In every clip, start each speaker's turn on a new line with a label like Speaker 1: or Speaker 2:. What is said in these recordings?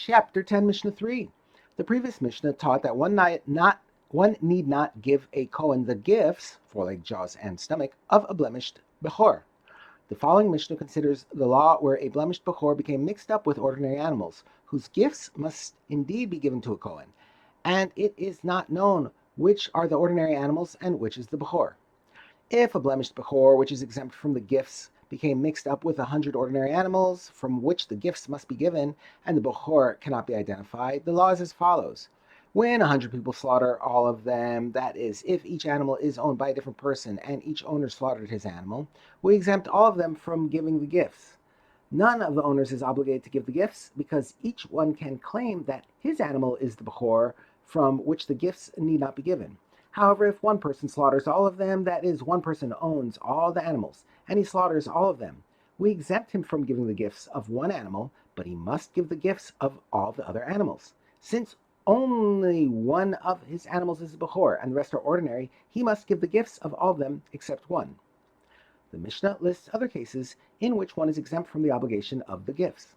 Speaker 1: Chapter 10, Mishnah 3. The previous Mishnah taught that one need not give a Kohen the gifts, foreleg, jaws, and stomach, of a blemished Bechor. The following Mishnah considers the law where a blemished Bechor became mixed up with ordinary animals, whose gifts must indeed be given to a Kohen, and it is not known which are the ordinary animals and which is the Bechor. If a blemished Bechor, which is exempt from the gifts, became mixed up with 100 ordinary animals from which the gifts must be given, and the Bechor cannot be identified, the law is as follows. When 100 people slaughter all of them, that is, if each animal is owned by a different person and each owner slaughtered his animal, we exempt all of them from giving the gifts. None of the owners is obligated to give the gifts because each one can claim that his animal is the Bechor from which the gifts need not be given. However, if one person slaughters all of them, that is, one person owns all the animals, and he slaughters all of them, we exempt him from giving the gifts of one animal, but he must give the gifts of all the other animals. Since only one of his animals is a Bechor, and the rest are ordinary, he must give the gifts of all of them except one. The Mishnah lists other cases in which one is exempt from the obligation of the gifts.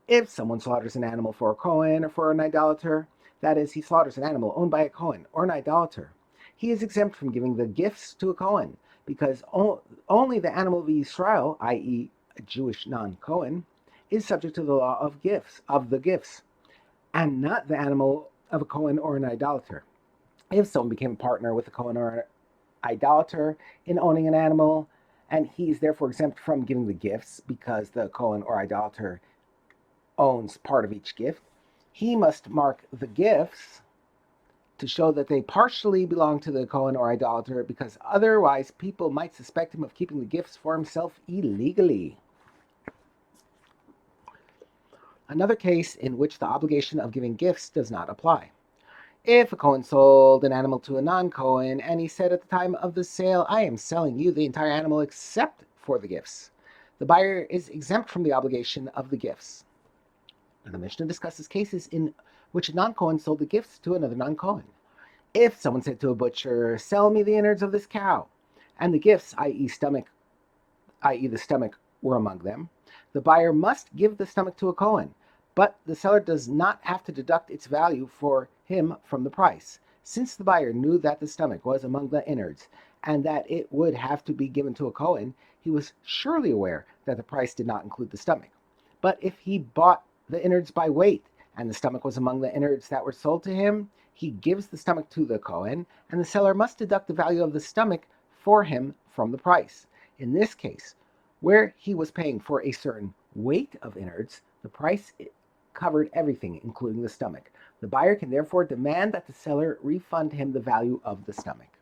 Speaker 1: If someone slaughters an animal for a Kohen or for an idolater, that is, he slaughters an animal owned by a Kohen or an idolater, he is exempt from giving the gifts to a Kohen, because only the animal of Yisrael, i.e. a Jewish non-Kohen, is subject to the law of the gifts, and not the animal of a Kohen or an idolater. If someone became a partner with a Kohen or an idolater in owning an animal, and he is therefore exempt from giving the gifts because the Kohen or idolater owns part of each gift, he must mark the gifts to show that they partially belong to the Kohen or idolater, because otherwise people might suspect him of keeping the gifts for himself illegally. Another case in which the obligation of giving gifts does not apply. If a Kohen sold an animal to a non-Kohen, and he said at the time of the sale, "I am selling you the entire animal except for the gifts," the buyer is exempt from the obligation of the gifts. The Mishnah discusses cases in which a non-Kohen sold the gifts to another non-Kohen. If someone said to a butcher, "Sell me the innards of this cow," and the gifts, i.e. the stomach, were among them, the buyer must give the stomach to a Kohen, but the seller does not have to deduct its value for him from the price. Since the buyer knew that the stomach was among the innards and that it would have to be given to a Kohen, he was surely aware that the price did not include the stomach. But if he bought the innards by weight, and the stomach was among the innards that were sold to him, he gives the stomach to the Kohen, and the seller must deduct the value of the stomach for him from the price. In this case, where he was paying for a certain weight of innards, the price covered everything, including the stomach. The buyer can therefore demand that the seller refund him the value of the stomach.